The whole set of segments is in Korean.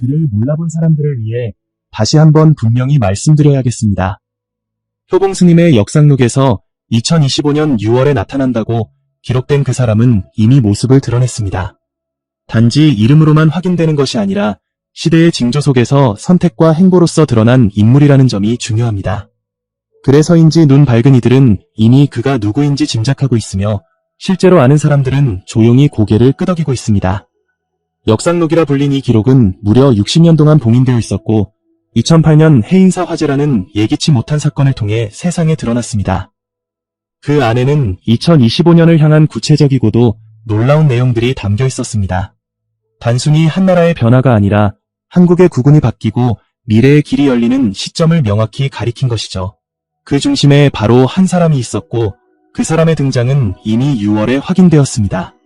그를 몰라본 사람들을 위해 다시 한번 분명히 말씀드려야겠습니다. 효봉스님의 역상록에서 2025년 6월에 나타난다고 기록된 그 사람은 이미 모습을 드러냈습니다. 단지 이름으로만 확인되는 것이 아니라 시대의 징조 속에서 선택과 행보로서 드러난 인물이라는 점이 중요합니다. 그래서인지 눈 밝은 이들은 이미 그가 누구인지 짐작하고 있으며 실제로 아는 사람들은 조용히 고개를 끄덕이고 있습니다. 역상록이라 불린 이 기록은 무려 60년 동안 봉인되어 있었고 2008년 해인사 화재라는 예기치 못한 사건을 통해 세상에 드러났습니다. 그 안에는 2025년을 향한 구체적이고도 놀라운 내용들이 담겨 있었습니다. 단순히 한 나라의 변화가 아니라 한국의 국운이 바뀌고 미래의 길이 열리는 시점을 명확히 가리킨 것이죠. 그 중심에 바로 한 사람이 있었고 그 사람의 등장은 이미 6월에 확인되었습니다.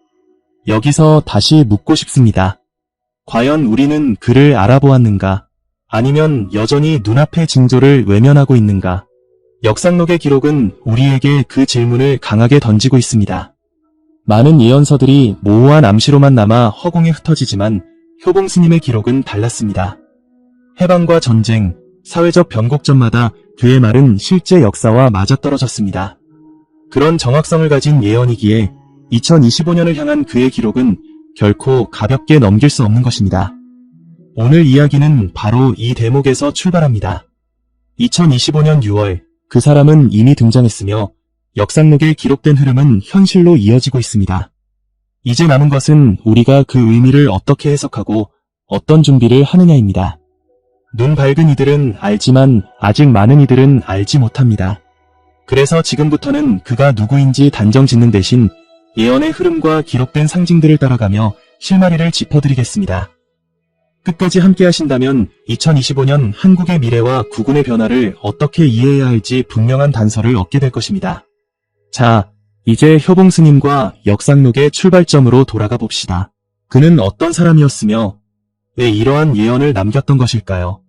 여기서 다시 묻고 싶습니다. 과연 우리는 그를 알아보았는가? 아니면 여전히 눈앞의 징조를 외면하고 있는가? 역상록의 기록은 우리에게 그 질문을 강하게 던지고 있습니다. 많은 예언서들이 모호한 암시로만 남아 허공에 흩어지지만 효봉스님의 기록은 달랐습니다. 해방과 전쟁, 사회적 변곡점마다 그의 말은 실제 역사와 맞아떨어졌습니다. 그런 정확성을 가진 예언이기에 2025년을 향한 그의 기록은 결코 가볍게 넘길 수 없는 것입니다. 오늘 이야기는 바로 이 대목에서 출발합니다. 2025년 6월, 그 사람은 이미 등장했으며 역상록에 기록된 흐름은 현실로 이어지고 있습니다. 이제 남은 것은 우리가 그 의미를 어떻게 해석하고 어떤 준비를 하느냐입니다. 눈 밝은 이들은 알지만 아직 많은 이들은 알지 못합니다. 그래서 지금부터는 그가 누구인지 단정 짓는 대신 예언의 흐름과 기록된 상징들을 따라가며 실마리를 짚어드리겠습니다. 끝까지 함께 하신다면 2025년 한국의 미래와 국운의 변화를 어떻게 이해해야 할지 분명한 단서를 얻게 될 것입니다. 자, 이제 효봉스님과 역상록의 출발점으로 돌아가 봅시다. 그는 어떤 사람이었으며 왜 이러한 예언을 남겼던 것일까요?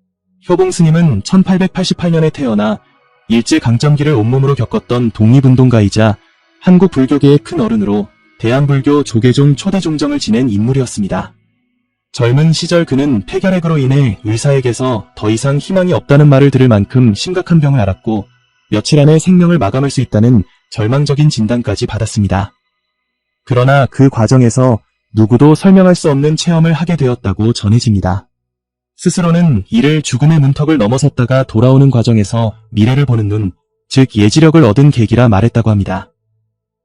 효봉스님은 1888년에 태어나 일제강점기를 온몸으로 겪었던 독립운동가이자 한국 불교계의 큰 어른으로 대한불교 조계종 초대 종정을 지낸 인물이었습니다. 젊은 시절 그는 폐결핵으로 인해 의사에게서 더 이상 희망이 없다는 말을 들을 만큼 심각한 병을 앓았고 며칠 안에 생명을 마감할 수 있다는 절망적인 진단까지 받았습니다. 그러나 그 과정에서 누구도 설명할 수 없는 체험을 하게 되었다고 전해집니다. 스스로는 이를 죽음의 문턱을 넘어섰다가 돌아오는 과정에서 미래를 보는 눈, 즉 예지력을 얻은 계기라 말했다고 합니다.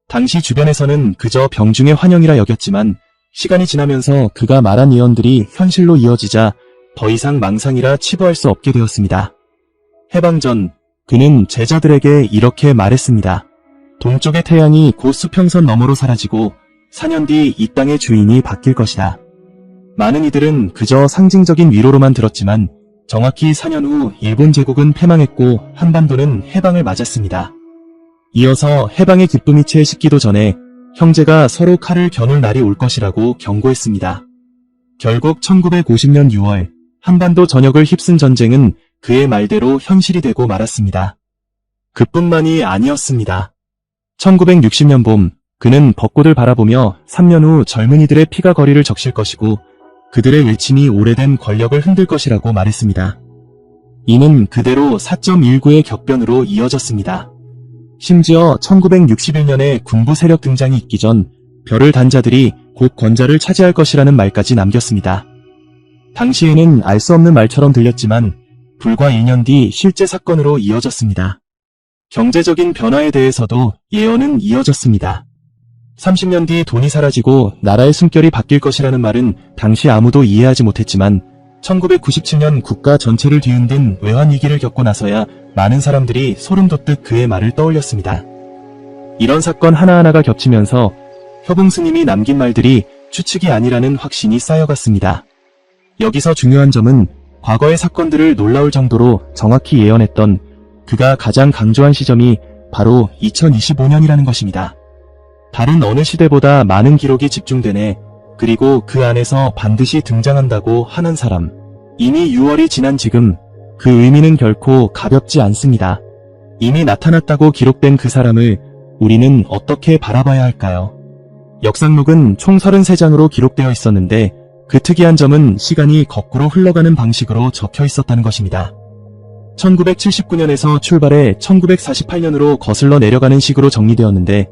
당시 주변에서는 그저 병중의 환영이라 여겼지만 시간이 지나면서 그가 말한 예언들이 현실로 이어지자 더 이상 망상이라 치부할 수 없게 되었습니다. 해방 전 그는 제자들에게 이렇게 말했습니다. 동쪽의 태양이 곧 수평선 너머로 사라지고 4년 뒤 이 땅의 주인이 바뀔 것이다. 많은 이들은 그저 상징적인 위로로만 들었지만 정확히 4년 후 일본 제국은 패망했고 한반도는 해방을 맞았습니다. 이어서 해방의 기쁨이 채 식기도 전에 형제가 서로 칼을 겨눌 날이 올 것이라고 경고했습니다. 결국 1950년 6월 한반도 전역을 휩쓴 전쟁은 그의 말대로 현실이 되고 말았습니다. 그뿐만이 아니었습니다. 1960년 봄 그는 벚꽃을 바라보며 3년 후 젊은이들의 피가 거리를 적실 것이고 그들의 외침이 오래된 권력을 흔들 것이라고 말했습니다. 이는 그대로 4.19의 격변으로 이어졌습니다. 심지어 1961년에 군부 세력 등장이 있기 전 별을 단 자들이 곧 권좌를 차지할 것이라는 말까지 남겼습니다. 당시에는 알 수 없는 말처럼 들렸지만 불과 2년 뒤 실제 사건으로 이어졌습니다. 경제적인 변화에 대해서도 예언은 이어졌습니다. 30년 뒤 돈이 사라지고 나라의 숨결이 바뀔 것이라는 말은 당시 아무도 이해하지 못했지만 1997년 국가 전체를 뒤흔든 외환위기를 겪고 나서야 많은 사람들이 소름 돋듯 그의 말을 떠올렸습니다. 이런 사건 하나하나가 겹치면서 효봉스님이 남긴 말들이 추측이 아니라는 확신이 쌓여갔습니다. 여기서 중요한 점은 과거의 사건들을 놀라울 정도로 정확히 예언했던 그가 가장 강조한 시점이 바로 2025년이라는 것입니다. 다른 어느 시대보다 많은 기록이 집중되네. 그리고 그 안에서 반드시 등장한다고 하는 사람. 이미 6월이 지난 지금 그 의미는 결코 가볍지 않습니다. 이미 나타났다고 기록된 그 사람을 우리는 어떻게 바라봐야 할까요? 역상록은 총 33장으로 기록되어 있었는데 그 특이한 점은 시간이 거꾸로 흘러가는 방식으로 적혀 있었다는 것입니다. 1979년에서 출발해 1948년으로 거슬러 내려가는 식으로 정리되었는데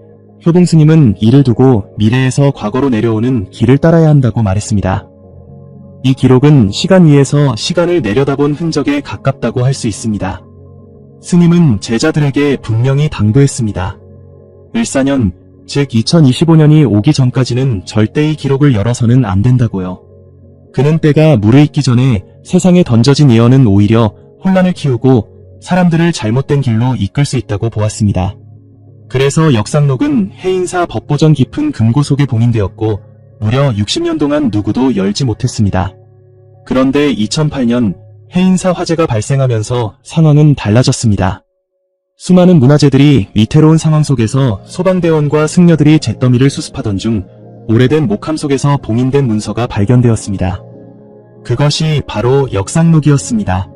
효봉 스님은 이를 두고 미래에서 과거로 내려오는 길을 따라야 한다고 말했습니다. 이 기록은 시간 위에서 시간을 내려다본 흔적에 가깝다고 할 수 있습니다. 스님은 제자들에게 분명히 당부했습니다. 을사년, 즉 2025년이 오기 전까지는 절대 이 기록을 열어서는 안 된다고요. 그는 때가 무르익기 전에 세상에 던져진 예언은 오히려 혼란을 키우고 사람들을 잘못된 길로 이끌 수 있다고 보았습니다. 그래서 역상록은 해인사 법보전 깊은 금고 속에 봉인되었고 무려 60년 동안 누구도 열지 못했습니다. 그런데 2008년 해인사 화재가 발생하면서 상황은 달라졌습니다. 수많은 문화재들이 위태로운 상황 속에서 소방대원과 승려들이 잿더미를 수습하던 중 오래된 목함 속에서 봉인된 문서가 발견되었습니다. 그것이 바로 역상록이었습니다.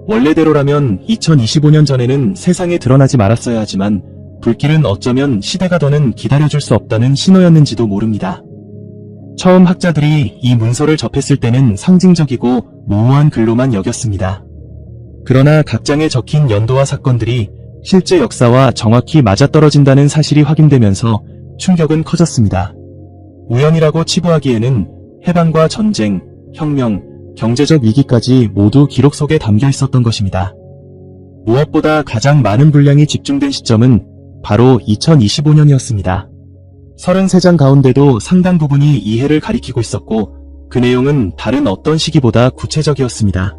원래대로라면 2025년 전에는 세상에 드러나지 말았어야 하지만 불길은 어쩌면 시대가 더는 기다려줄 수 없다는 신호였는지도 모릅니다. 처음 학자들이 이 문서를 접했을 때는 상징적이고 모호한 글로만 여겼습니다. 그러나 각 장에 적힌 연도와 사건들이 실제 역사와 정확히 맞아떨어진다는 사실이 확인되면서 충격은 커졌습니다. 우연이라고 치부하기에는 해방과 전쟁, 혁명, 경제적 위기까지 모두 기록 속에 담겨 있었던 것입니다. 무엇보다 가장 많은 분량이 집중된 시점은 바로 2025년이었습니다. 33장 가운데도 상당 부분이 이 해를 가리키고 있었고 그 내용은 다른 어떤 시기보다 구체적이었습니다.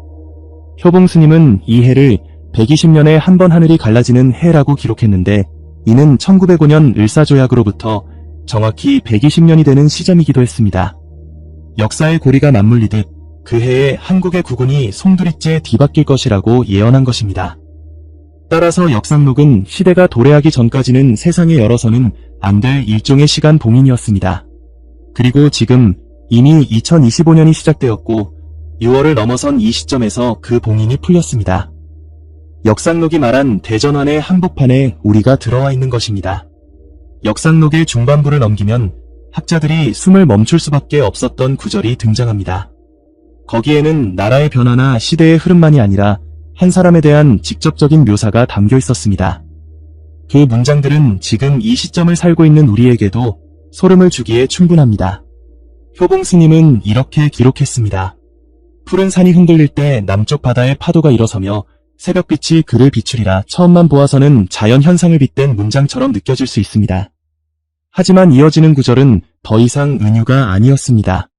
효봉 스님은 이 해를 120년에 한 번 하늘이 갈라지는 해라고 기록했는데 이는 1905년 을사조약으로부터 정확히 120년이 되는 시점이기도 했습니다. 역사의 고리가 맞물리듯 그 해에 한국의 국운이 송두리째 뒤바뀔 것이라고 예언한 것입니다. 따라서 역상록은 시대가 도래하기 전까지는 세상에 열어서는 안 될 일종의 시간 봉인이었습니다. 그리고 지금 이미 2025년이 시작되었고 6월을 넘어선 이 시점에서 그 봉인이 풀렸습니다. 역상록이 말한 대전환의 한복판에 우리가 들어와 있는 것입니다. 역상록의 중반부를 넘기면 학자들이 숨을 멈출 수밖에 없었던 구절이 등장합니다. 거기에는 나라의 변화나 시대의 흐름만이 아니라 한 사람에 대한 직접적인 묘사가 담겨 있었습니다. 그 문장들은 지금 이 시점을 살고 있는 우리에게도 소름을 주기에 충분합니다. 효봉 스님은 이렇게 기록했습니다. 푸른 산이 흔들릴 때 남쪽 바다에 파도가 일어서며 새벽빛이 그를 비추리라. 처음만 보아서는 자연 현상을 빗댄 문장처럼 느껴질 수 있습니다. 하지만 이어지는 구절은 더 이상 은유가 아니었습니다.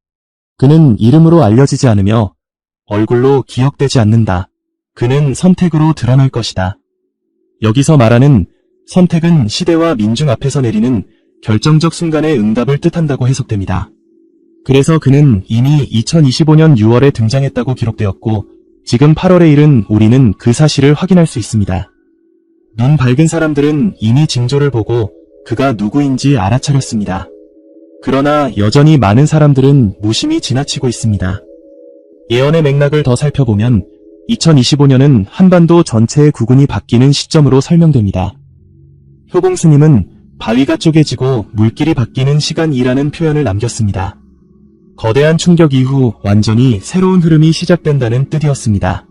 그는 이름으로 알려지지 않으며 얼굴로 기억되지 않는다. 그는 선택으로 드러날 것이다. 여기서 말하는 선택은 시대와 민중 앞에서 내리는 결정적 순간의 응답을 뜻한다고 해석됩니다. 그래서 그는 이미 2025년 6월에 등장했다고 기록되었고 지금 8월에 이른 우리는 그 사실을 확인할 수 있습니다. 눈 밝은 사람들은 이미 징조를 보고 그가 누구인지 알아차렸습니다. 그러나 여전히 많은 사람들은 무심히 지나치고 있습니다. 예언의 맥락을 더 살펴보면 2025년은 한반도 전체의 국운이 바뀌는 시점으로 설명됩니다. 효봉 스님은 바위가 쪼개지고 물길이 바뀌는 시간이라는 표현을 남겼습니다. 거대한 충격 이후 완전히 새로운 흐름이 시작된다는 뜻이었습니다.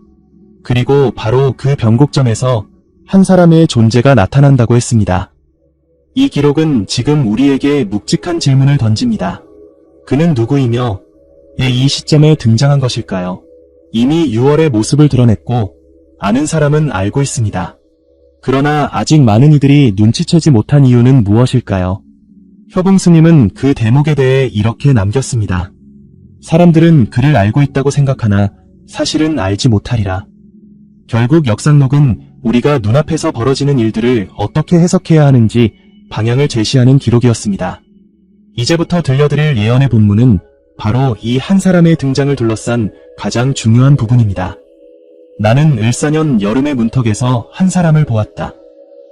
그리고 바로 그 변곡점에서 한 사람의 존재가 나타난다고 했습니다. 이 기록은 지금 우리에게 묵직한 질문을 던집니다. 그는 누구이며 왜 이 시점에 등장한 것일까요? 이미 6월의 모습을 드러냈고 아는 사람은 알고 있습니다. 그러나 아직 많은 이들이 눈치채지 못한 이유는 무엇일까요? 효봉 스님은 그 대목에 대해 이렇게 남겼습니다. 사람들은 그를 알고 있다고 생각하나 사실은 알지 못하리라. 결국 역상록은 우리가 눈앞에서 벌어지는 일들을 어떻게 해석해야 하는지 방향을 제시하는 기록이었습니다. 이제부터 들려드릴 예언의 본문은 바로 이 한 사람의 등장을 둘러싼 가장 중요한 부분입니다. 나는 을사년 여름의 문턱에서 한 사람을 보았다.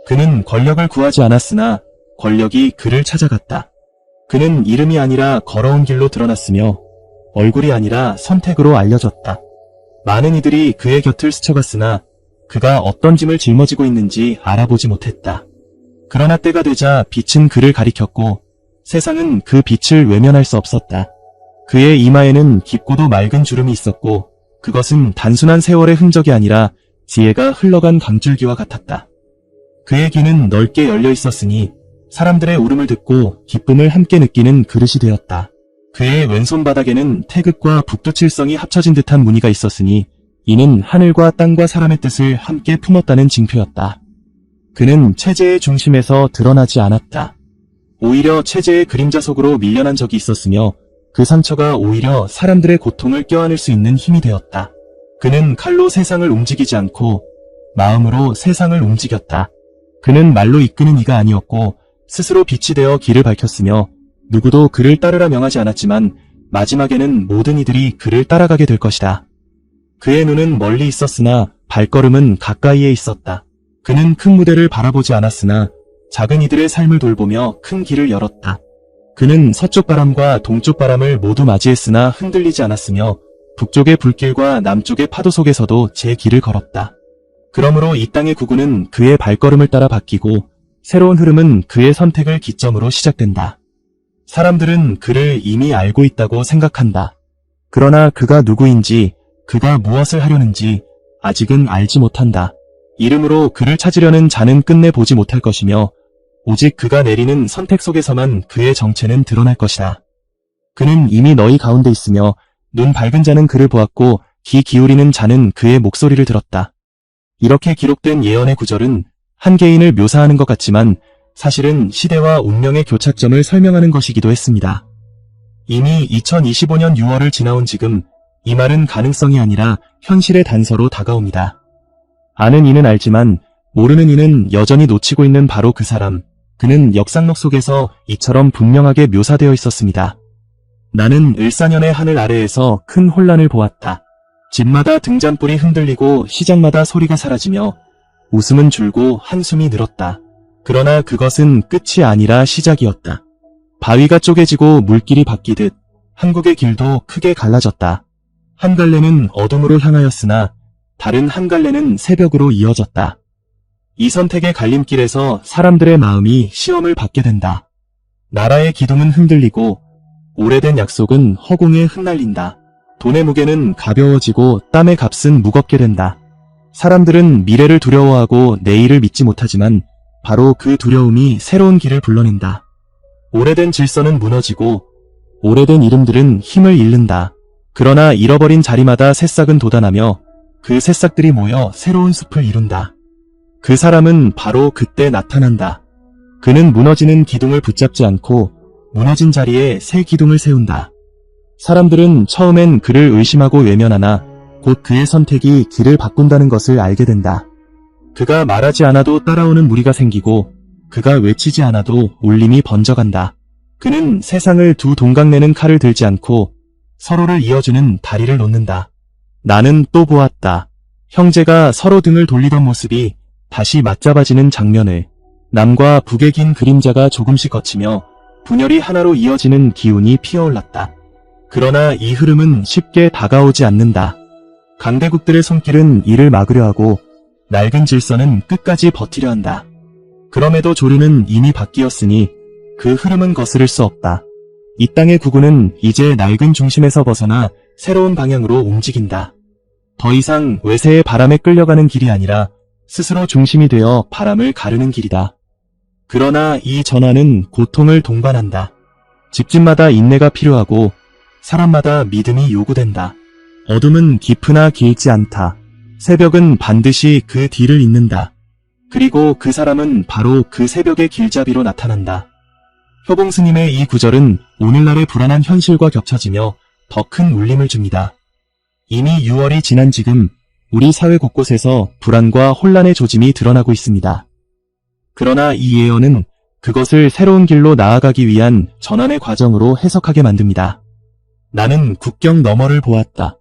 그는 권력을 구하지 않았으나 권력이 그를 찾아갔다. 그는 이름이 아니라 걸어온 길로 드러났으며 얼굴이 아니라 선택으로 알려졌다. 많은 이들이 그의 곁을 스쳐갔으나 그가 어떤 짐을 짊어지고 있는지 알아보지 못했다. 그러나 때가 되자 빛은 그를 가리켰고 세상은 그 빛을 외면할 수 없었다. 그의 이마에는 깊고도 맑은 주름이 있었고 그것은 단순한 세월의 흔적이 아니라 지혜가 흘러간 강줄기와 같았다. 그의 귀는 넓게 열려 있었으니 사람들의 울음을 듣고 기쁨을 함께 느끼는 그릇이 되었다. 그의 왼손바닥에는 태극과 북두칠성이 합쳐진 듯한 무늬가 있었으니 이는 하늘과 땅과 사람의 뜻을 함께 품었다는 징표였다. 그는 체제의 중심에서 드러나지 않았다. 오히려 체제의 그림자 속으로 밀려난 적이 있었으며 그 상처가 오히려 사람들의 고통을 껴안을 수 있는 힘이 되었다. 그는 칼로 세상을 움직이지 않고 마음으로 세상을 움직였다. 그는 말로 이끄는 이가 아니었고 스스로 빛이 되어 길을 밝혔으며 누구도 그를 따르라 명하지 않았지만 마지막에는 모든 이들이 그를 따라가게 될 것이다. 그의 눈은 멀리 있었으나 발걸음은 가까이에 있었다. 그는 큰 무대를 바라보지 않았으나 작은 이들의 삶을 돌보며 큰 길을 열었다. 그는 서쪽 바람과 동쪽 바람을 모두 맞이했으나 흔들리지 않았으며 북쪽의 불길과 남쪽의 파도 속에서도 제 길을 걸었다. 그러므로 이 땅의 구구는 그의 발걸음을 따라 바뀌고 새로운 흐름은 그의 선택을 기점으로 시작된다. 사람들은 그를 이미 알고 있다고 생각한다. 그러나 그가 누구인지, 그가 무엇을 하려는지 아직은 알지 못한다. 이름으로 그를 찾으려는 자는 끝내 보지 못할 것이며 오직 그가 내리는 선택 속에서만 그의 정체는 드러날 것이다. 그는 이미 너희 가운데 있으며 눈 밝은 자는 그를 보았고 귀 기울이는 자는 그의 목소리를 들었다. 이렇게 기록된 예언의 구절은 한 개인을 묘사하는 것 같지만 사실은 시대와 운명의 교착점을 설명하는 것이기도 했습니다. 이미 2025년 6월을 지나온 지금 이 말은 가능성이 아니라 현실의 단서로 다가옵니다. 아는 이는 알지만 모르는 이는 여전히 놓치고 있는 바로 그 사람. 그는 역상록 속에서 이처럼 분명하게 묘사되어 있었습니다. 나는 을사년의 하늘 아래에서 큰 혼란을 보았다. 집마다 등잔불이 흔들리고 시장마다 소리가 사라지며 웃음은 줄고 한숨이 늘었다. 그러나 그것은 끝이 아니라 시작이었다. 바위가 쪼개지고 물길이 바뀌듯 한국의 길도 크게 갈라졌다. 한 갈래는 어둠으로 향하였으나 다른 한 갈래는 새벽으로 이어졌다. 이 선택의 갈림길에서 사람들의 마음이 시험을 받게 된다. 나라의 기둥은 흔들리고 오래된 약속은 허공에 흩날린다. 돈의 무게는 가벼워지고 땀의 값은 무겁게 된다. 사람들은 미래를 두려워하고 내일을 믿지 못하지만 바로 그 두려움이 새로운 길을 불러낸다. 오래된 질서는 무너지고 오래된 이름들은 힘을 잃는다. 그러나 잃어버린 자리마다 새싹은 돋아나며 그 새싹들이 모여 새로운 숲을 이룬다. 그 사람은 바로 그때 나타난다. 그는 무너지는 기둥을 붙잡지 않고 무너진 자리에 새 기둥을 세운다. 사람들은 처음엔 그를 의심하고 외면하나 곧 그의 선택이 길을 바꾼다는 것을 알게 된다. 그가 말하지 않아도 따라오는 무리가 생기고 그가 외치지 않아도 울림이 번져간다. 그는 세상을 두 동강내는 칼을 들지 않고 서로를 이어주는 다리를 놓는다. 나는 또 보았다. 형제가 서로 등을 돌리던 모습이 다시 맞잡아지는 장면을. 남과 북의 긴 그림자가 조금씩 거치며 분열이 하나로 이어지는 기운이 피어올랐다. 그러나 이 흐름은 쉽게 다가오지 않는다. 강대국들의 손길은 이를 막으려 하고 낡은 질서는 끝까지 버티려 한다. 그럼에도 조류는 이미 바뀌었으니 그 흐름은 거스를 수 없다. 이 땅의 구구는 이제 낡은 중심에서 벗어나 새로운 방향으로 움직인다. 더 이상 외세의 바람에 끌려가는 길이 아니라 스스로 중심이 되어 바람을 가르는 길이다. 그러나 이 전환은 고통을 동반한다. 집집마다 인내가 필요하고 사람마다 믿음이 요구된다. 어둠은 깊으나 길지 않다. 새벽은 반드시 그 뒤를 잇는다. 그리고 그 사람은 바로 그 새벽의 길잡이로 나타난다. 효봉 스님의 이 구절은 오늘날의 불안한 현실과 겹쳐지며 더 큰 울림을 줍니다. 이미 6월이 지난 지금 우리 사회 곳곳에서 불안과 혼란의 조짐이 드러나고 있습니다. 그러나 이 예언은 그것을 새로운 길로 나아가기 위한 전환의 과정으로 해석하게 만듭니다. 나는 국경 너머를 보았다.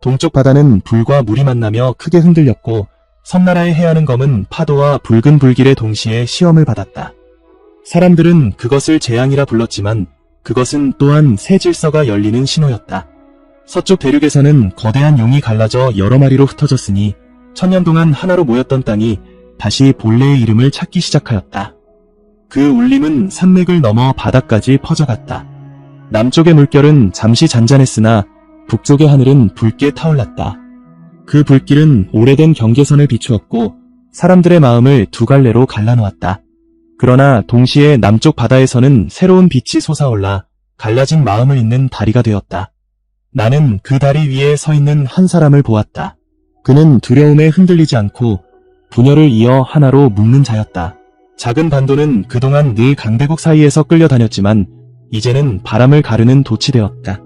동쪽 바다는 불과 물이 만나며 크게 흔들렸고 섬나라의 해안은 검은 파도와 붉은 불길에 동시에 시험을 받았다. 사람들은 그것을 재앙이라 불렀지만 그것은 또한 새 질서가 열리는 신호였다. 서쪽 대륙에서는 거대한 용이 갈라져 여러 마리로 흩어졌으니 천년 동안 하나로 모였던 땅이 다시 본래의 이름을 찾기 시작하였다. 그 울림은 산맥을 넘어 바다까지 퍼져갔다. 남쪽의 물결은 잠시 잔잔했으나 북쪽의 하늘은 붉게 타올랐다. 그 불길은 오래된 경계선을 비추었고 사람들의 마음을 두 갈래로 갈라놓았다. 그러나 동시에 남쪽 바다에서는 새로운 빛이 솟아올라 갈라진 마음을 잇는 다리가 되었다. 나는 그 다리 위에 서 있는 한 사람을 보았다. 그는 두려움에 흔들리지 않고 분열을 이어 하나로 묶는 자였다. 작은 반도는 그동안 늘 강대국 사이에서 끌려다녔지만 이제는 바람을 가르는 돛이 되었다.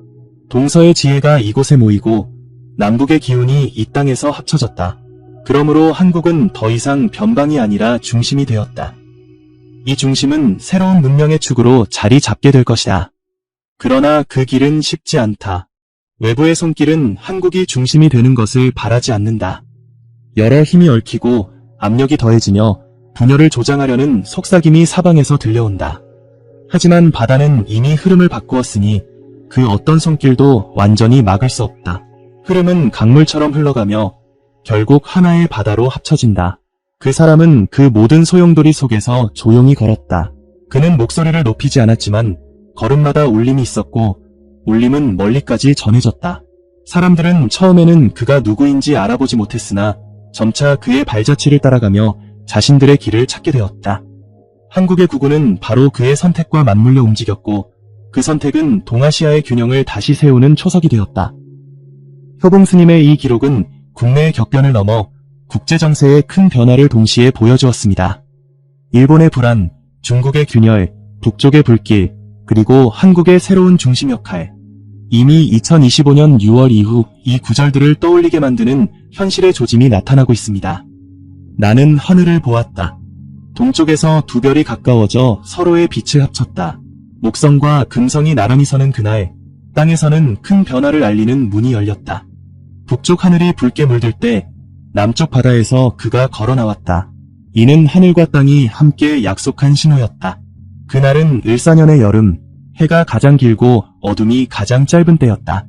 동서의 지혜가 이곳에 모이고 남북의 기운이 이 땅에서 합쳐졌다. 그러므로 한국은 더 이상 변방이 아니라 중심이 되었다. 이 중심은 새로운 문명의 축으로 자리 잡게 될 것이다. 그러나 그 길은 쉽지 않다. 외부의 손길은 한국이 중심이 되는 것을 바라지 않는다. 여러 힘이 얽히고 압력이 더해지며 분열을 조장하려는 속삭임이 사방에서 들려온다. 하지만 바다는 이미 흐름을 바꾸었으니 그 어떤 손길도 완전히 막을 수 없다. 흐름은 강물처럼 흘러가며 결국 하나의 바다로 합쳐진다. 그 사람은 그 모든 소용돌이 속에서 조용히 걸었다. 그는 목소리를 높이지 않았지만 걸음마다 울림이 있었고 울림은 멀리까지 전해졌다. 사람들은 처음에는 그가 누구인지 알아보지 못했으나 점차 그의 발자취를 따라가며 자신들의 길을 찾게 되었다. 한국의 구구는 바로 그의 선택과 맞물려 움직였고 그 선택은 동아시아의 균형을 다시 세우는 초석이 되었다. 효봉스님의 이 기록은 국내의 격변을 넘어 국제정세의 큰 변화를 동시에 보여주었습니다. 일본의 불안, 중국의 균열, 북쪽의 불길, 그리고 한국의 새로운 중심 역할. 이미 2025년 6월 이후 이 구절들을 떠올리게 만드는 현실의 조짐이 나타나고 있습니다. 나는 하늘을 보았다. 동쪽에서 두 별이 가까워져 서로의 빛을 합쳤다. 목성과 금성이 나란히 서는 그날, 땅에서는 큰 변화를 알리는 문이 열렸다. 북쪽 하늘이 붉게 물들 때 남쪽 바다에서 그가 걸어 나왔다. 이는 하늘과 땅이 함께 약속한 신호였다. 그날은 을사년의 여름, 해가 가장 길고 어둠이 가장 짧은 때였다.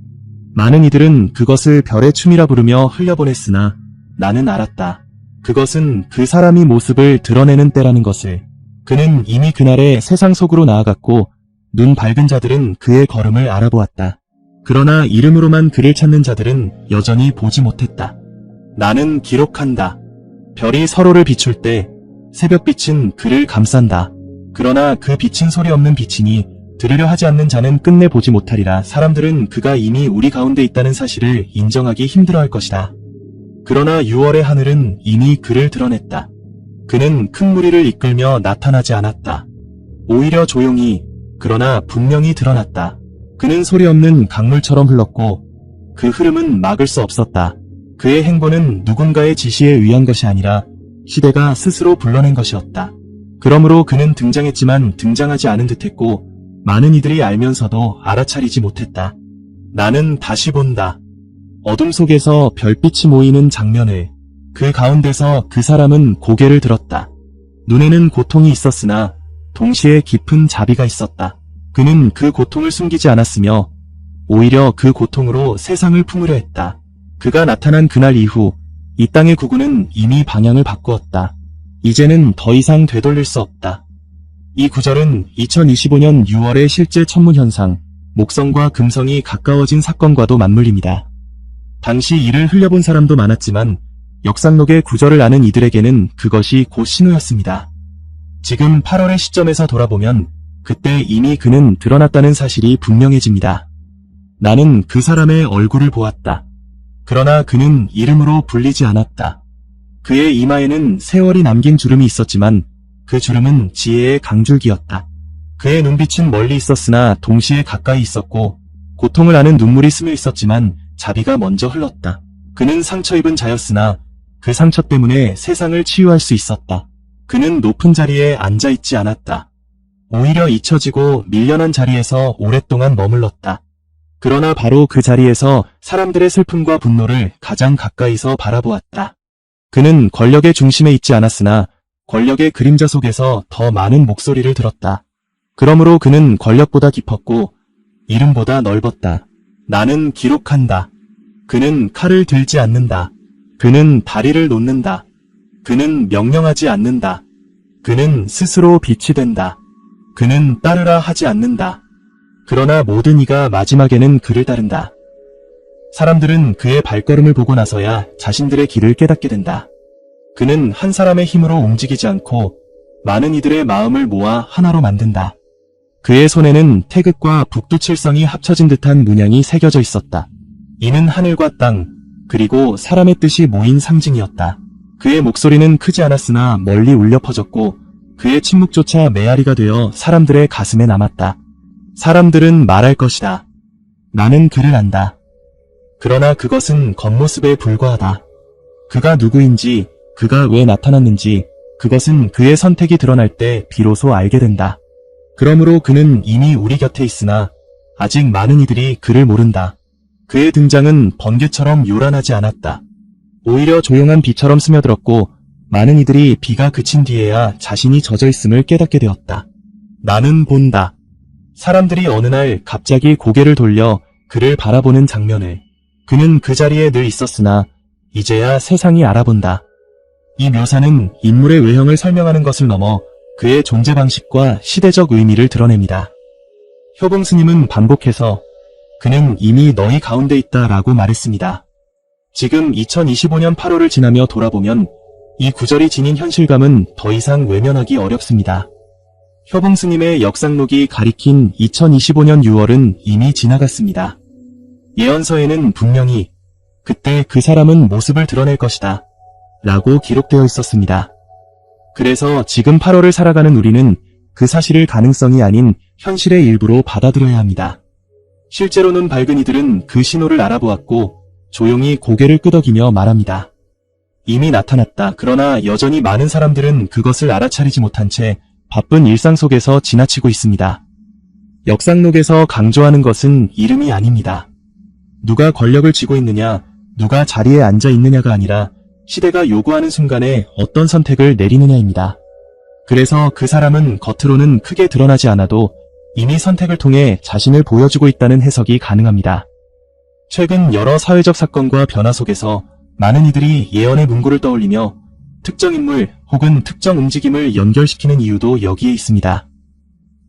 많은 이들은 그것을 별의 춤이라 부르며 흘려보냈으나 나는 알았다. 그것은 그 사람이 모습을 드러내는 때라는 것을. 그는 이미 그날에 세상 속으로 나아갔고 눈 밝은 자들은 그의 걸음을 알아보았다. 그러나 이름으로만 그를 찾는 자들은 여전히 보지 못했다. 나는 기록한다. 별이 서로를 비출 때 새벽빛은 그를 감싼다. 그러나 그 빛은 소리 없는 빛이니 들으려 하지 않는 자는 끝내 보지 못하리라. 사람들은 그가 이미 우리 가운데 있다는 사실을 인정하기 힘들어할 것이다. 그러나 6월의 하늘은 이미 그를 드러냈다. 그는 큰 무리를 이끌며 나타나지 않았다. 오히려 조용히, 그러나 분명히 드러났다. 그는 소리 없는 강물처럼 흘렀고 그 흐름은 막을 수 없었다. 그의 행보는 누군가의 지시에 의한 것이 아니라 시대가 스스로 불러낸 것이었다. 그러므로 그는 등장했지만 등장하지 않은 듯했고 많은 이들이 알면서도 알아차리지 못했다. 나는 다시 본다. 어둠 속에서 별빛이 모이는 장면을. 그 가운데서 그 사람은 고개를 들었다. 눈에는 고통이 있었으나 동시에 깊은 자비가 있었다. 그는 그 고통을 숨기지 않았으며 오히려 그 고통으로 세상을 품으려 했다. 그가 나타난 그날 이후 이 땅의 구구는 이미 방향을 바꾸었다. 이제는 더 이상 되돌릴 수 없다. 이 구절은 2025년 6월의 실제 천문 현상, 목성과 금성이 가까워진 사건과도 맞물립니다. 당시 이를 흘려본 사람도 많았지만 역상록의 구절을 아는 이들에게는 그것이 곧 신호였습니다. 지금 8월의 시점에서 돌아보면 그때 이미 그는 드러났다는 사실이 분명해집니다. 나는 그 사람의 얼굴을 보았다. 그러나 그는 이름으로 불리지 않았다. 그의 이마에는 세월이 남긴 주름이 있었지만 그 주름은 지혜의 강줄기였다. 그의 눈빛은 멀리 있었으나 동시에 가까이 있었고 고통을 아는 눈물이 스며 있었지만 자비가 먼저 흘렀다. 그는 상처 입은 자였으나 그 상처 때문에 세상을 치유할 수 있었다. 그는 높은 자리에 앉아있지 않았다. 오히려 잊혀지고 밀려난 자리에서 오랫동안 머물렀다. 그러나 바로 그 자리에서 사람들의 슬픔과 분노를 가장 가까이서 바라보았다. 그는 권력의 중심에 있지 않았으나 권력의 그림자 속에서 더 많은 목소리를 들었다. 그러므로 그는 권력보다 깊었고 이름보다 넓었다. 나는 기록한다. 그는 칼을 들지 않는다. 그는 다리를 놓는다. 그는 명령하지 않는다. 그는 스스로 빛이 된다. 그는 따르라 하지 않는다. 그러나 모든 이가 마지막에는 그를 따른다. 사람들은 그의 발걸음을 보고 나서야 자신들의 길을 깨닫게 된다. 그는 한 사람의 힘으로 움직이지 않고 많은 이들의 마음을 모아 하나로 만든다. 그의 손에는 태극과 북두칠성이 합쳐진 듯한 문양이 새겨져 있었다. 이는 하늘과 땅, 그리고 사람의 뜻이 모인 상징이었다. 그의 목소리는 크지 않았으나 멀리 울려 퍼졌고 그의 침묵조차 메아리가 되어 사람들의 가슴에 남았다. 사람들은 말할 것이다. 나는 그를 안다. 그러나 그것은 겉모습에 불과하다. 그가 누구인지, 그가 왜 나타났는지, 그것은 그의 선택이 드러날 때 비로소 알게 된다. 그러므로 그는 이미 우리 곁에 있으나 아직 많은 이들이 그를 모른다. 그의 등장은 번개처럼 요란하지 않았다. 오히려 조용한 비처럼 스며들었고 많은 이들이 비가 그친 뒤에야 자신이 젖어 있음을 깨닫게 되었다. 나는 본다. 사람들이 어느 날 갑자기 고개를 돌려 그를 바라보는 장면을. 그는 그 자리에 늘 있었으나 이제야 세상이 알아본다. 이 묘사는 인물의 외형을 설명하는 것을 넘어 그의 존재 방식과 시대적 의미를 드러냅니다. 효봉 스님은 반복해서 그는 이미 너희 가운데 있다 라고 말했습니다. 지금 2025년 8월을 지나며 돌아보면 이 구절이 지닌 현실감은 더 이상 외면하기 어렵습니다. 효봉 스님의 역상록이 가리킨 2025년 6월은 이미 지나갔습니다. 예언서에는 분명히 그때 그 사람은 모습을 드러낼 것이다 라고 기록되어 있었습니다. 그래서 지금 8월을 살아가는 우리는 그 사실을 가능성이 아닌 현실의 일부로 받아들여야 합니다. 실제로 눈 밝은 이들은 그 신호를 알아보았고 조용히 고개를 끄덕이며 말합니다. 이미 나타났다. 그러나 여전히 많은 사람들은 그것을 알아차리지 못한 채 바쁜 일상 속에서 지나치고 있습니다. 역상록에서 강조하는 것은 이름이 아닙니다. 누가 권력을 쥐고 있느냐, 누가 자리에 앉아 있느냐가 아니라 시대가 요구하는 순간에 어떤 선택을 내리느냐입니다. 그래서 그 사람은 겉으로는 크게 드러나지 않아도 이미 선택을 통해 자신을 보여주고 있다는 해석이 가능합니다. 최근 여러 사회적 사건과 변화 속에서 많은 이들이 예언의 문구를 떠올리며 특정 인물 혹은 특정 움직임을 연결시키는 이유도 여기에 있습니다.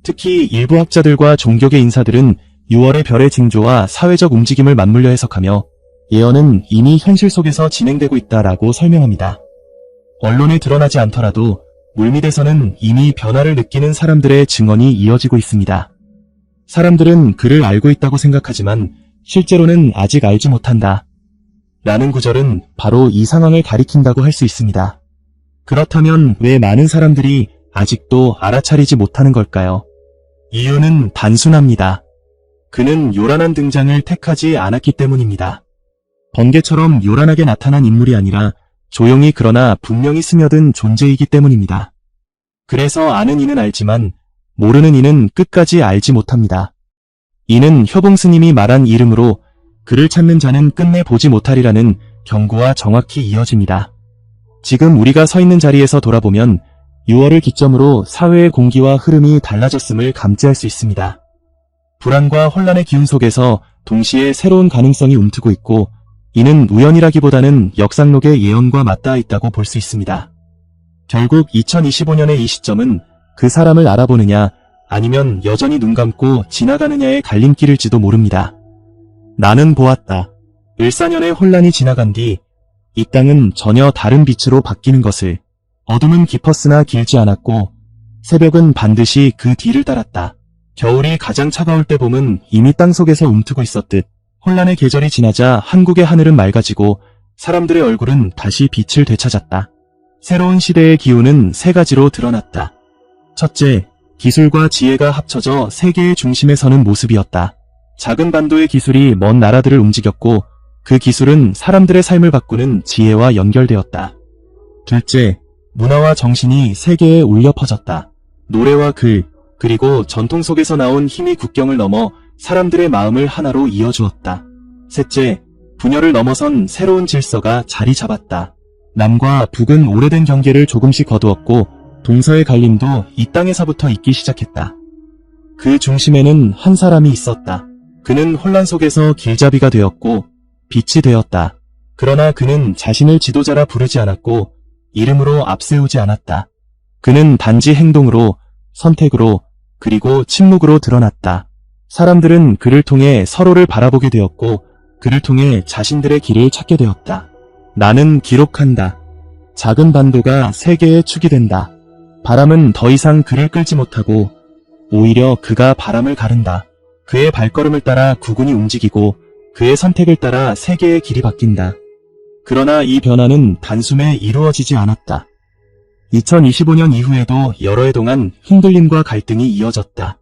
특히 일부 학자들과 종교계 인사들은 6월의 별의 징조와 사회적 움직임을 맞물려 해석하며 예언은 이미 현실 속에서 진행되고 있다라고 설명합니다. 언론에 드러나지 않더라도 물밑에서는 이미 변화를 느끼는 사람들의 증언이 이어지고 있습니다. 사람들은 그를 알고 있다고 생각하지만 실제로는 아직 알지 못한다. 라는 구절은 바로 이 상황을 가리킨다고 할 수 있습니다. 그렇다면 왜 많은 사람들이 아직도 알아차리지 못하는 걸까요? 이유는 단순합니다. 그는 요란한 등장을 택하지 않았기 때문입니다. 번개처럼 요란하게 나타난 인물이 아니라 조용히 그러나 분명히 스며든 존재이기 때문입니다. 그래서 아는 이는 알지만 모르는 이는 끝까지 알지 못합니다. 이는 효봉 스님이 말한 이름으로 그를 찾는 자는 끝내 보지 못하리라는 경고와 정확히 이어집니다. 지금 우리가 서 있는 자리에서 돌아보면 6월을 기점으로 사회의 공기와 흐름이 달라졌음을 감지할 수 있습니다. 불안과 혼란의 기운 속에서 동시에 새로운 가능성이 움트고 있고 이는 우연이라기보다는 역상록의 예언과 맞닿아 있다고 볼 수 있습니다. 결국 2025년의 이 시점은 그 사람을 알아보느냐 아니면 여전히 눈 감고 지나가느냐의 갈림길일지도 모릅니다. 나는 보았다. 을사년의 혼란이 지나간 뒤 이 땅은 전혀 다른 빛으로 바뀌는 것을. 어둠은 깊었으나 길지 않았고 새벽은 반드시 그 뒤를 따랐다. 겨울이 가장 차가울 때 봄은 이미 땅속에서 움트고 있었듯 혼란의 계절이 지나자 한국의 하늘은 맑아지고 사람들의 얼굴은 다시 빛을 되찾았다. 새로운 시대의 기운은 세 가지로 드러났다. 첫째, 기술과 지혜가 합쳐져 세계의 중심에 서는 모습이었다. 작은 반도의 기술이 먼 나라들을 움직였고 그 기술은 사람들의 삶을 바꾸는 지혜와 연결되었다. 둘째, 문화와 정신이 세계에 울려 퍼졌다. 노래와 글, 그리고 전통 속에서 나온 힘이 국경을 넘어 사람들의 마음을 하나로 이어주었다. 셋째, 분열을 넘어선 새로운 질서가 자리 잡았다. 남과 북은 오래된 경계를 조금씩 거두었고 동서의 갈림도 이 땅에서부터 있기 시작했다. 그 중심에는 한 사람이 있었다. 그는 혼란 속에서 길잡이가 되었고 빛이 되었다. 그러나 그는 자신을 지도자라 부르지 않았고 이름으로 앞세우지 않았다. 그는 단지 행동으로, 선택으로, 그리고 침묵으로 드러났다. 사람들은 그를 통해 서로를 바라보게 되었고 그를 통해 자신들의 길을 찾게 되었다. 나는 기록한다. 작은 반도가 세계의 축이 된다. 바람은 더 이상 그를 끌지 못하고 오히려 그가 바람을 가른다. 그의 발걸음을 따라 구군이 움직이고 그의 선택을 따라 세계의 길이 바뀐다. 그러나 이 변화는 단숨에 이루어지지 않았다. 2025년 이후에도 여러 해 동안 흔들림과 갈등이 이어졌다.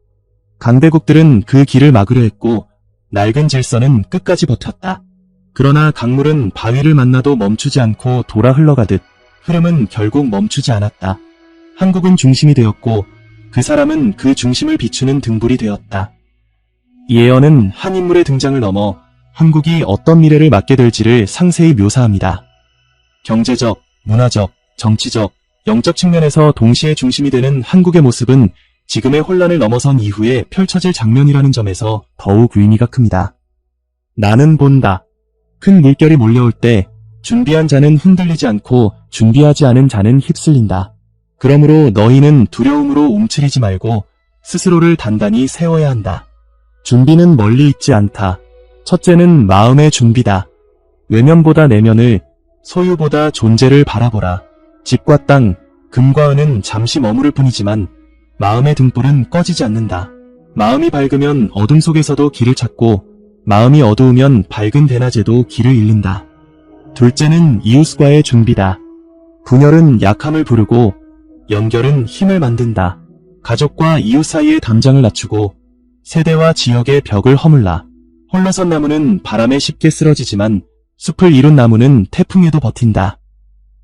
강대국들은 그 길을 막으려 했고 낡은 질서는 끝까지 버텼다. 그러나 강물은 바위를 만나도 멈추지 않고 돌아 흘러가듯 흐름은 결국 멈추지 않았다. 한국은 중심이 되었고 그 사람은 그 중심을 비추는 등불이 되었다. 이 예언은 한 인물의 등장을 넘어 한국이 어떤 미래를 맞게 될지를 상세히 묘사합니다. 경제적, 문화적, 정치적, 영적 측면에서 동시에 중심이 되는 한국의 모습은 지금의 혼란을 넘어선 이후에 펼쳐질 장면이라는 점에서 더욱 의미가 큽니다. 나는 본다. 큰 물결이 몰려올 때 준비한 자는 흔들리지 않고 준비하지 않은 자는 휩쓸린다. 그러므로 너희는 두려움으로 움츠리지 말고 스스로를 단단히 세워야 한다. 준비는 멀리 있지 않다. 첫째는 마음의 준비다. 외면보다 내면을, 소유보다 존재를 바라보라. 집과 땅, 금과 은은 잠시 머무를 뿐이지만 마음의 등불은 꺼지지 않는다. 마음이 밝으면 어둠 속에서도 길을 찾고 마음이 어두우면 밝은 대낮에도 길을 잃는다. 둘째는 이웃과의 준비다. 분열은 약함을 부르고 연결은 힘을 만든다. 가족과 이웃 사이의 담장을 낮추고 세대와 지역의 벽을 허물라. 홀로선 나무는 바람에 쉽게 쓰러지지만 숲을 이룬 나무는 태풍에도 버틴다.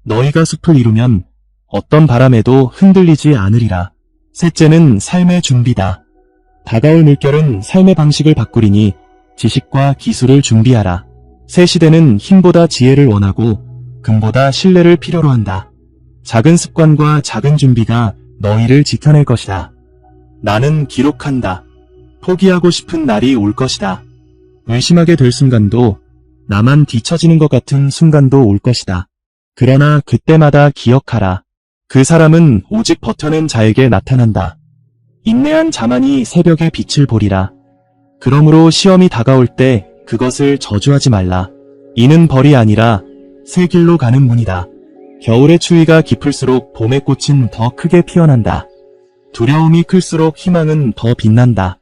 너희가 숲을 이루면 어떤 바람에도 흔들리지 않으리라. 셋째는 삶의 준비다. 다가올 물결은 삶의 방식을 바꾸리니 지식과 기술을 준비하라. 새 시대는 힘보다 지혜를 원하고 금보다 신뢰를 필요로 한다. 작은 습관과 작은 준비가 너희를 지켜낼 것이다. 나는 기록한다. 포기하고 싶은 날이 올 것이다. 의심하게 될 순간도, 나만 뒤처지는 것 같은 순간도 올 것이다. 그러나 그때마다 기억하라. 그 사람은 오직 버텨낸 자에게 나타난다. 인내한 자만이 새벽의 빛을 보리라. 그러므로 시험이 다가올 때 그것을 저주하지 말라. 이는 벌이 아니라 새 길로 가는 문이다. 겨울의 추위가 깊을수록 봄의 꽃은 더 크게 피어난다. 두려움이 클수록 희망은 더 빛난다.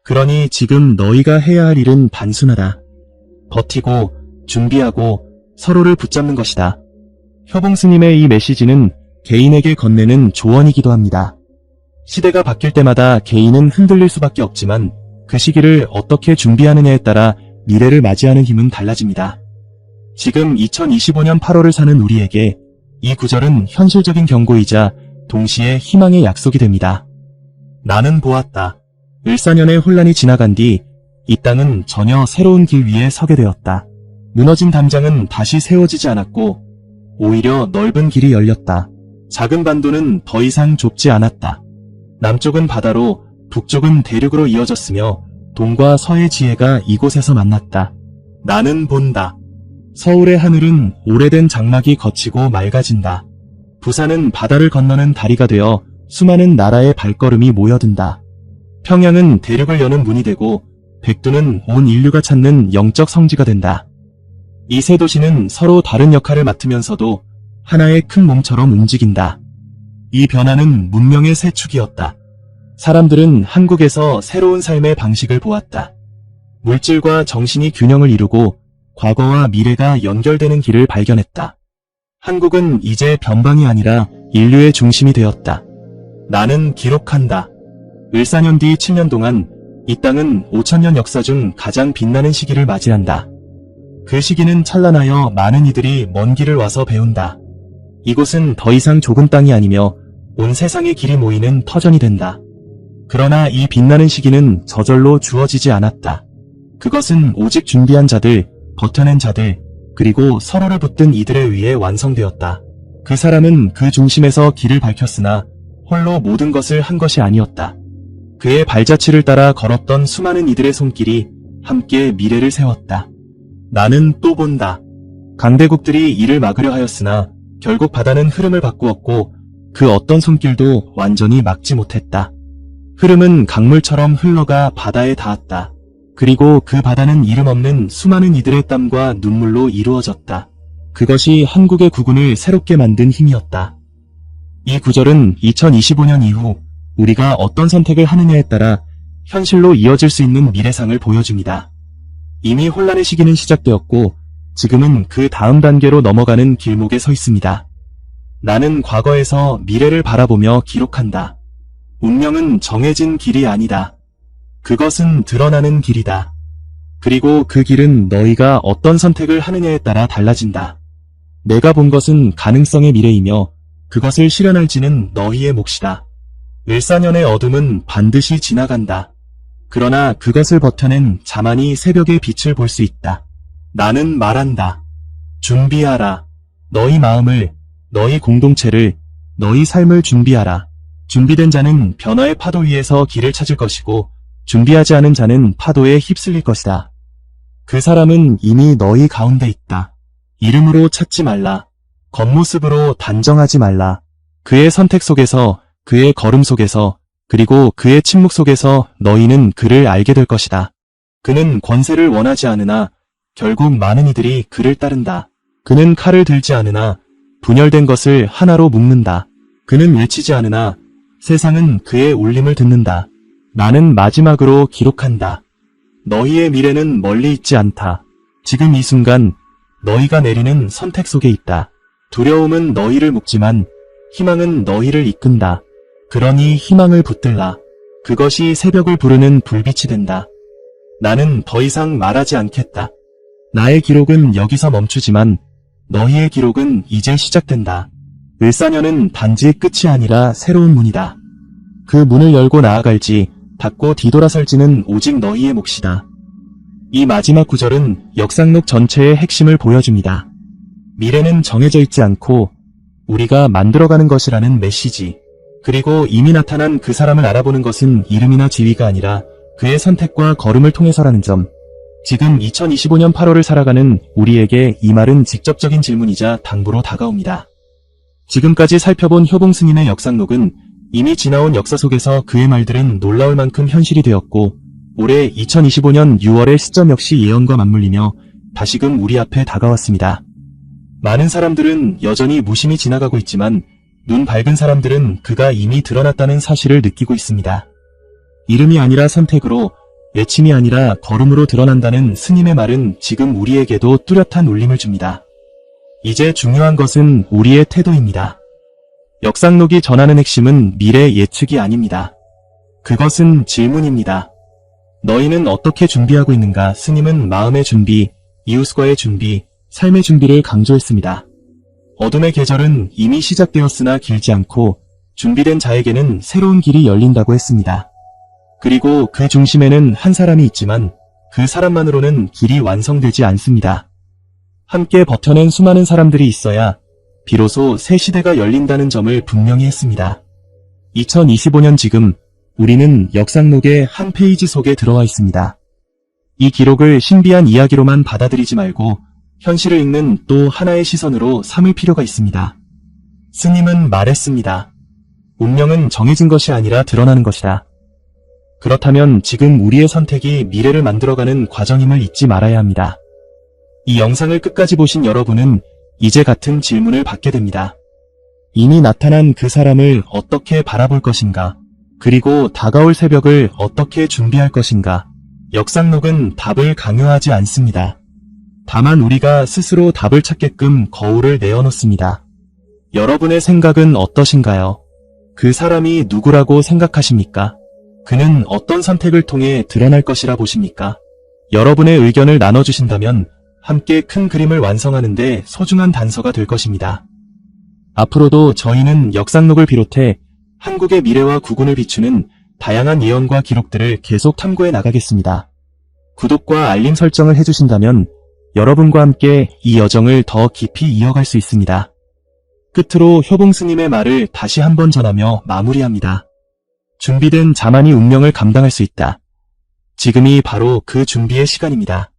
그러니 지금 너희가 해야 할 일은 단순하다. 버티고 준비하고 서로를 붙잡는 것이다. 효봉 스님의 이 메시지는 개인에게 건네는 조언이기도 합니다. 시대가 바뀔 때마다 개인은 흔들릴 수밖에 없지만 그 시기를 어떻게 준비하느냐에 따라 미래를 맞이하는 힘은 달라집니다. 지금 2025년 8월을 사는 우리에게 이 구절은 현실적인 경고이자 동시에 희망의 약속이 됩니다. 나는 보았다. 을사년의 혼란이 지나간 뒤 이 땅은 전혀 새로운 길 위에 서게 되었다. 무너진 담장은 다시 세워지지 않았고 오히려 넓은 길이 열렸다. 작은 반도는 더 이상 좁지 않았다. 남쪽은 바다로 북쪽은 대륙으로 이어졌으며 동과 서의 지혜가 이곳에서 만났다. 나는 본다. 서울의 하늘은 오래된 장막이 걷히고 맑아진다. 부산은 바다를 건너는 다리가 되어 수많은 나라의 발걸음이 모여든다. 평양은 대륙을 여는 문이 되고 백두는 온 인류가 찾는 영적 성지가 된다. 이 세 도시는 서로 다른 역할을 맡으면서도 하나의 큰 몸처럼 움직인다. 이 변화는 문명의 새 축이었다. 사람들은 한국에서 새로운 삶의 방식을 보았다. 물질과 정신이 균형을 이루고 과거와 미래가 연결되는 길을 발견했다. 한국은 이제 변방이 아니라 인류의 중심이 되었다. 나는 기록한다. 을사년 뒤 7년 동안 이 땅은 5000년 역사 중 가장 빛나는 시기를 맞이한다. 그 시기는 찬란하여 많은 이들이 먼 길을 와서 배운다. 이곳은 더 이상 좁은 땅이 아니며 온 세상의 길이 모이는 터전이 된다. 그러나 이 빛나는 시기는 저절로 주어지지 않았다. 그것은 오직 준비한 자들, 버텨낸 자들, 그리고 서로를 붙든 이들에 의해 완성되었다. 그 사람은 그 중심에서 길을 밝혔으나 홀로 모든 것을 한 것이 아니었다. 그의 발자취를 따라 걸었던 수많은 이들의 손길이 함께 미래를 세웠다. 나는 또 본다. 강대국들이 이를 막으려 하였으나 결국 바다는 흐름을 바꾸었고 그 어떤 손길도 완전히 막지 못했다. 흐름은 강물처럼 흘러가 바다에 닿았다. 그리고 그 바다는 이름 없는 수많은 이들의 땀과 눈물로 이루어졌다. 그것이 한국의 국운을 새롭게 만든 힘이었다. 이 구절은 2025년 이후 우리가 어떤 선택을 하느냐에 따라 현실로 이어질 수 있는 미래상을 보여줍니다. 이미 혼란의 시기는 시작되었고 지금은 그 다음 단계로 넘어가는 길목에 서 있습니다. 나는 과거에서 미래를 바라보며 기록한다. 운명은 정해진 길이 아니다. 그것은 드러나는 길이다. 그리고 그 길은 너희가 어떤 선택을 하느냐에 따라 달라진다. 내가 본 것은 가능성의 미래이며 그것을 실현할지는 너희의 몫이다. 일사년의 어둠은 반드시 지나간다. 그러나 그것을 버텨낸 자만이 새벽의 빛을 볼 수 있다. 나는 말한다. 준비하라. 너희 마음을, 너희 공동체를, 너희 삶을 준비하라. 준비된 자는 변화의 파도 위에서 길을 찾을 것이고 준비하지 않은 자는 파도에 휩쓸릴 것이다. 그 사람은 이미 너희 가운데 있다. 이름으로 찾지 말라. 겉모습으로 단정하지 말라. 그의 선택 속에서, 그의 걸음 속에서, 그리고 그의 침묵 속에서 너희는 그를 알게 될 것이다. 그는 권세를 원하지 않으나 결국 많은 이들이 그를 따른다. 그는 칼을 들지 않으나 분열된 것을 하나로 묶는다. 그는 외치지 않으나 세상은 그의 울림을 듣는다. 나는 마지막으로 기록한다. 너희의 미래는 멀리 있지 않다. 지금 이 순간 너희가 내리는 선택 속에 있다. 두려움은 너희를 묶지만 희망은 너희를 이끈다. 그러니 희망을 붙들라. 그것이 새벽을 부르는 불빛이 된다. 나는 더 이상 말하지 않겠다. 나의 기록은 여기서 멈추지만 너희의 기록은 이제 시작된다. 일사년은 단지 끝이 아니라 새로운 문이다. 그 문을 열고 나아갈지 닫고 뒤돌아설지는 오직 너희의 몫이다. 이 마지막 구절은 역상록 전체의 핵심을 보여줍니다. 미래는 정해져 있지 않고 우리가 만들어가는 것이라는 메시지. 그리고 이미 나타난 그 사람을 알아보는 것은 이름이나 지위가 아니라 그의 선택과 걸음을 통해서라는 점. 지금 2025년 8월을 살아가는 우리에게 이 말은 직접적인 질문이자 당부로 다가옵니다. 지금까지 살펴본 효봉 스님의 역상록은 이미 지나온 역사 속에서 그의 말들은 놀라울 만큼 현실이 되었고 올해 2025년 6월의 시점 역시 예언과 맞물리며 다시금 우리 앞에 다가왔습니다. 많은 사람들은 여전히 무심히 지나가고 있지만 눈 밝은 사람들은 그가 이미 드러났다는 사실을 느끼고 있습니다. 이름이 아니라 선택으로, 외침이 아니라 걸음으로 드러난다는 스님의 말은 지금 우리에게도 뚜렷한 울림을 줍니다. 이제 중요한 것은 우리의 태도입니다. 역상록이 전하는 핵심은 미래 예측이 아닙니다. 그것은 질문입니다. 너희는 어떻게 준비하고 있는가? 스님은 마음의 준비, 이웃과의 준비, 삶의 준비를 강조했습니다. 어둠의 계절은 이미 시작되었으나 길지 않고 준비된 자에게는 새로운 길이 열린다고 했습니다. 그리고 그 중심에는 한 사람이 있지만 그 사람만으로는 길이 완성되지 않습니다. 함께 버텨낸 수많은 사람들이 있어야 비로소 새 시대가 열린다는 점을 분명히 했습니다. 2025년 지금 우리는 역상록의 한 페이지 속에 들어와 있습니다. 이 기록을 신비한 이야기로만 받아들이지 말고 현실을 읽는 또 하나의 시선으로 삼을 필요가 있습니다. 스님은 말했습니다. 운명은 정해진 것이 아니라 드러나는 것이다. 그렇다면 지금 우리의 선택이 미래를 만들어가는 과정임을 잊지 말아야 합니다. 이 영상을 끝까지 보신 여러분은 이제 같은 질문을 받게 됩니다. 이미 나타난 그 사람을 어떻게 바라볼 것인가? 그리고 다가올 새벽을 어떻게 준비할 것인가? 역상록은 답을 강요하지 않습니다. 다만 우리가 스스로 답을 찾게끔 거울을 내어놓습니다. 여러분의 생각은 어떠신가요? 그 사람이 누구라고 생각하십니까? 그는 어떤 선택을 통해 드러날 것이라 보십니까? 여러분의 의견을 나눠주신다면 함께 큰 그림을 완성하는 데 소중한 단서가 될 것입니다. 앞으로도 저희는 역상록을 비롯해 한국의 미래와 국운을 비추는 다양한 예언과 기록들을 계속 탐구해 나가겠습니다. 구독과 알림 설정을 해주신다면 여러분과 함께 이 여정을 더 깊이 이어갈 수 있습니다. 끝으로 효봉 스님의 말을 다시 한번 전하며 마무리합니다. 준비된 자만이 운명을 감당할 수 있다. 지금이 바로 그 준비의 시간입니다.